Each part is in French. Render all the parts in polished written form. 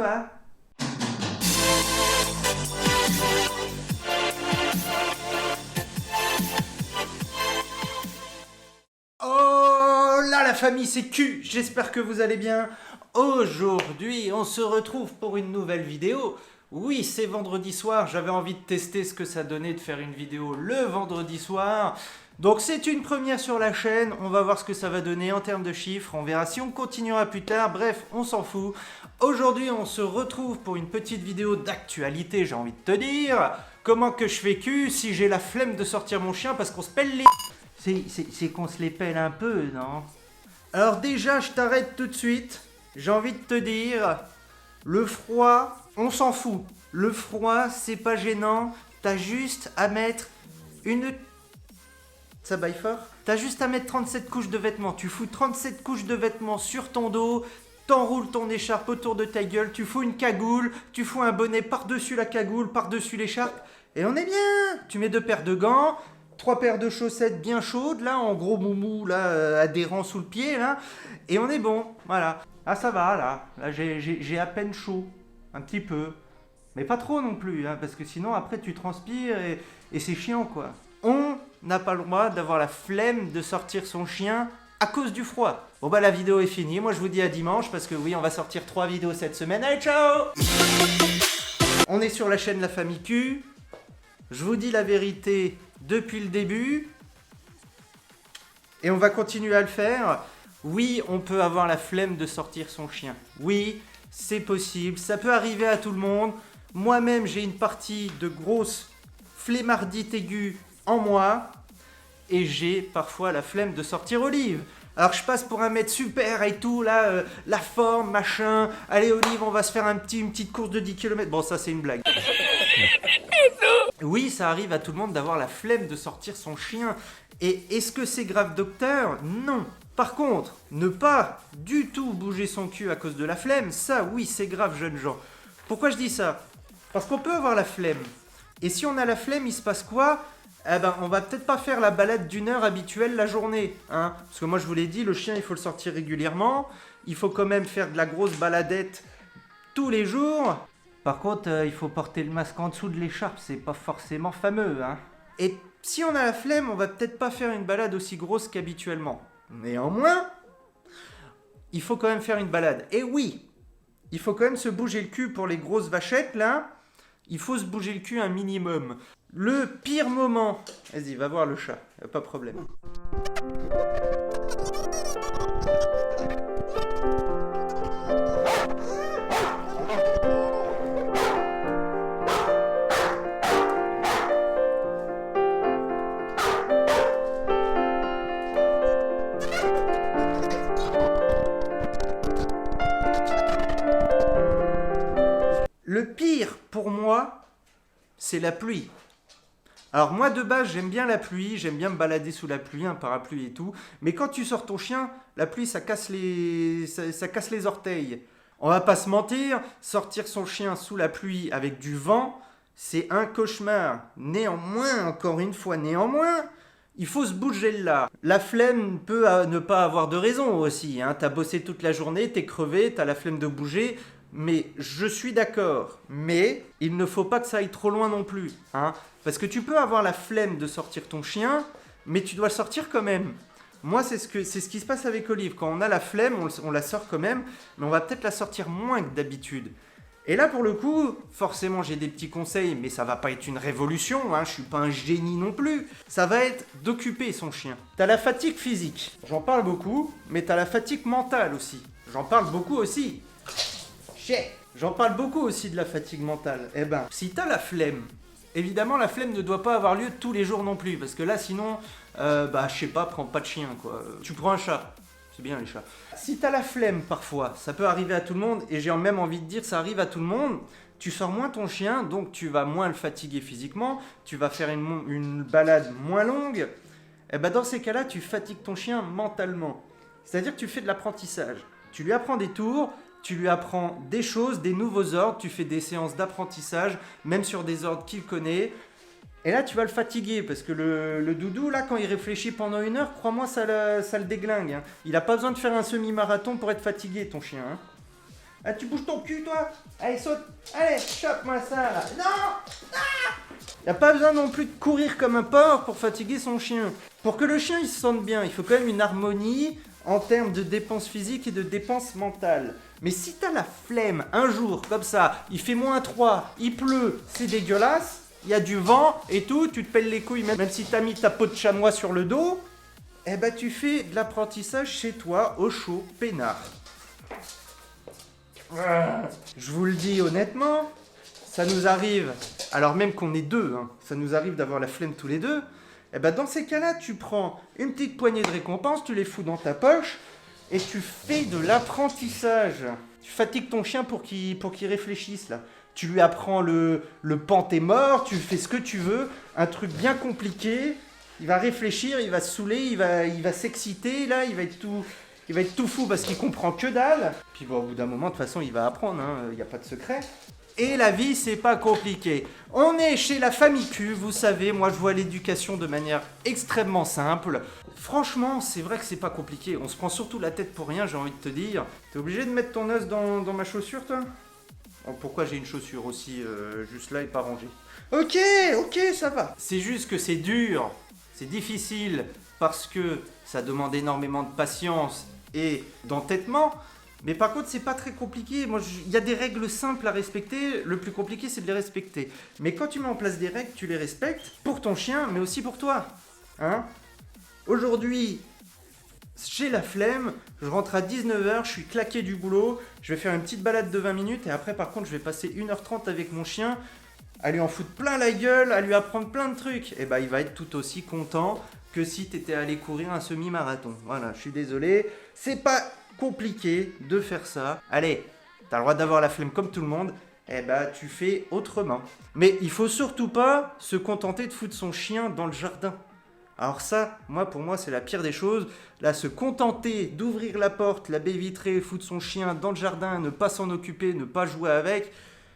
là. Oh là la famille, c'est Q, j'espère que vous allez bien. Aujourd'hui, on se retrouve pour une nouvelle vidéo. Oui, c'est vendredi soir, j'avais envie de tester ce que ça donnait de faire une vidéo le vendredi soir. Donc c'est une première sur la chaîne, on va voir ce que ça va donner en termes de chiffres, on verra si on continuera plus tard, bref, on s'en fout. Aujourd'hui, on se retrouve pour une petite vidéo d'actualité, j'ai envie de te dire. Comment que je fais Q si j'ai la flemme de sortir mon chien parce qu'on se pèle les... C'est qu'on se les pèle un peu, non? Alors déjà, je t'arrête tout de suite. J'ai envie de te dire, le froid, on s'en fout. Le froid, c'est pas gênant. T'as juste à mettre une... Ça baille fort? T'as juste à mettre 37 couches de vêtements. Tu fous 37 couches de vêtements sur ton dos, t'enroules ton écharpe autour de ta gueule, tu fous une cagoule, tu fous un bonnet par-dessus la cagoule, par-dessus l'écharpe, et on est bien. Tu mets 2 paires de gants, 3 paires de chaussettes bien chaudes, là, en gros moumou, là, adhérent sous le pied, là, et on est bon, voilà. Ah, ça va, là j'ai à peine chaud, un petit peu, mais pas trop non plus, hein, parce que sinon, après, tu transpires, et c'est chiant, quoi. On n'a pas le droit d'avoir la flemme de sortir son chien à cause du froid. Bon, bah, la vidéo est finie, moi, je vous dis à dimanche, parce que oui, on va sortir 3 vidéos cette semaine. Allez, ciao! On est sur la chaîne La Famille Q, je vous dis la vérité depuis le début, et on va continuer à le faire. Oui, on peut avoir la flemme de sortir son chien. Oui, c'est possible, ça peut arriver à tout le monde. Moi-même, j'ai une partie de grosse flemmardite aiguë en moi, et j'ai parfois la flemme de sortir Olive. Alors je passe pour un mec super et tout, là, la forme, machin. Allez Olive, on va se faire une petite course de 10 km. Bon, ça c'est une blague. Oui, ça arrive à tout le monde d'avoir la flemme de sortir son chien. Et est-ce que c'est grave, docteur? Non. Par contre, ne pas du tout bouger son cul à cause de la flemme, ça oui, c'est grave, jeunes gens. Pourquoi je dis ça? Parce qu'on peut avoir la flemme. Et si on a la flemme, il se passe quoi? Eh ben, on va peut-être pas faire la balade d'1 heure habituelle la journée, hein. Parce que moi, je vous l'ai dit, le chien, il faut le sortir régulièrement. Il faut quand même faire de la grosse baladette tous les jours. Par contre, il faut porter le masque en dessous de l'écharpe, c'est pas forcément fameux, hein. Et si on a la flemme, on va peut-être pas faire une balade aussi grosse qu'habituellement. Néanmoins, il faut quand même faire une balade. Et oui, il faut quand même se bouger le cul pour les grosses vachettes, là. Il faut se bouger le cul un minimum. Le pire moment... Vas-y, va voir le chat, pas de problème. Le pire pour moi, c'est la pluie. Alors moi de base j'aime bien la pluie, j'aime bien me balader sous la pluie, un parapluie et tout, mais quand tu sors ton chien, la pluie ça casse les orteils. On va pas se mentir, sortir son chien sous la pluie avec du vent, c'est un cauchemar. Néanmoins, encore une fois, il faut se bouger là. La flemme peut ne pas avoir de raison aussi, hein. T'as bossé toute la journée, t'es crevé, t'as la flemme de bouger. Mais je suis d'accord, mais il ne faut pas que ça aille trop loin non plus, hein. Parce que tu peux avoir la flemme de sortir ton chien, mais tu dois le sortir quand même. Moi, c'est ce qui se passe avec Olive. Quand on a la flemme, on la sort quand même, mais on va peut-être la sortir moins que d'habitude. Et là, pour le coup, forcément, j'ai des petits conseils, mais ça va pas être une révolution, hein, je suis pas un génie non plus. Ça va être d'occuper son chien. T'as la fatigue physique, j'en parle beaucoup, mais t'as la fatigue mentale aussi. J'en parle beaucoup aussi. J'en parle beaucoup aussi de la fatigue mentale. Eh ben, si t'as la flemme, évidemment la flemme ne doit pas avoir lieu tous les jours non plus, parce que là sinon, je sais pas, prends pas de chien quoi. Tu prends un chat, c'est bien les chats. Si t'as la flemme parfois, ça peut arriver à tout le monde, et j'ai même envie de dire ça arrive à tout le monde, tu sors moins ton chien, donc tu vas moins le fatiguer physiquement, tu vas faire une balade moins longue, et ben dans ces cas-là, tu fatigues ton chien mentalement. C'est-à-dire que tu fais de l'apprentissage. Tu lui apprends des tours, tu lui apprends des choses, des nouveaux ordres, tu fais des séances d'apprentissage, même sur des ordres qu'il connaît. Et là, tu vas le fatiguer, parce que le doudou, là, quand il réfléchit pendant 1 heure, crois-moi, ça le déglingue, hein. Il n'a pas besoin de faire un semi-marathon pour être fatigué, ton chien, hein. Ah, tu bouges ton cul, toi? Allez, saute. Allez, chope-moi ça, là. Non! Y a pas besoin non plus de courir comme un porc pour fatiguer son chien. Pour que le chien il se sente bien, il faut quand même une harmonie en termes de dépenses physiques et de dépenses mentales. Mais si t'as la flemme un jour comme ça, il fait -3, il pleut, c'est dégueulasse, il y a du vent et tout, tu te pèles les couilles même si t'as mis ta peau de chamois sur le dos, eh ben tu fais de l'apprentissage chez toi au chaud, peinard. Je vous le dis honnêtement, ça nous arrive, alors même qu'on est deux, hein, ça nous arrive d'avoir la flemme tous les deux, et ben dans ces cas-là, tu prends une petite poignée de récompenses, tu les fous dans ta poche, et tu fais de l'apprentissage. Tu fatigues ton chien pour qu'il réfléchisse, là. Tu lui apprends le panté mort, tu fais ce que tu veux, un truc bien compliqué, il va réfléchir, il va se saouler, il va s'exciter, là, il va être tout fou parce qu'il comprend que dalle. Puis bon, au bout d'un moment, de toute façon, il va apprendre, il n'y a pas de secret. Et la vie, c'est pas compliqué. On est chez la famille Q, vous savez, moi je vois l'éducation de manière extrêmement simple. Franchement, c'est vrai que c'est pas compliqué. On se prend surtout la tête pour rien, j'ai envie de te dire. T'es obligé de mettre ton os dans ma chaussure, toi? Oh, pourquoi j'ai une chaussure aussi juste là et pas rangée? Ok, ça va. C'est juste que c'est dur, c'est difficile, parce que ça demande énormément de patience et d'entêtement. Mais par contre, c'est pas très compliqué. Moi, il y a des règles simples à respecter. Le plus compliqué, c'est de les respecter. Mais quand tu mets en place des règles, tu les respectes pour ton chien, mais aussi pour toi. Hein? Aujourd'hui, j'ai la flemme. Je rentre à 19h, je suis claqué du boulot. Je vais faire une petite balade de 20 minutes. Et après, par contre, je vais passer 1h30 avec mon chien, à lui en foutre plein la gueule, à lui apprendre plein de trucs. Et bah, il va être tout aussi content que si t'étais allé courir un semi-marathon. Voilà, je suis désolé. C'est pas compliqué de faire ça. Allez, t'as le droit d'avoir la flemme comme tout le monde, eh ben tu fais autrement. Mais il faut surtout pas se contenter de foutre son chien dans le jardin. Alors ça, pour moi, c'est la pire des choses. Là, se contenter d'ouvrir la porte, la baie vitrée, foutre son chien dans le jardin, ne pas s'en occuper, ne pas jouer avec,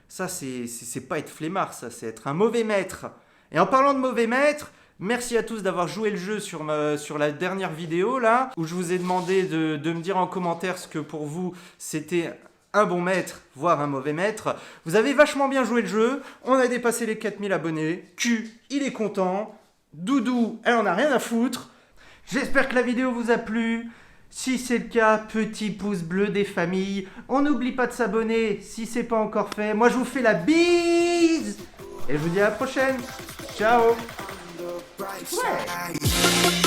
ça, c'est pas être flemmard, ça, c'est être un mauvais maître. Et en parlant de mauvais maître, merci à tous d'avoir joué le jeu sur la dernière vidéo là, où je vous ai demandé de me dire en commentaire ce que pour vous c'était un bon maître, voire un mauvais maître. Vous avez vachement bien joué le jeu, on a dépassé les 4000 abonnés, Q, il est content, Doudou, elle en a rien à foutre. J'espère que la vidéo vous a plu. Si c'est le cas, petit pouce bleu des familles. On n'oublie pas de s'abonner si c'est pas encore fait. Moi je vous fais la bise et je vous dis à la prochaine. Ciao. Right side.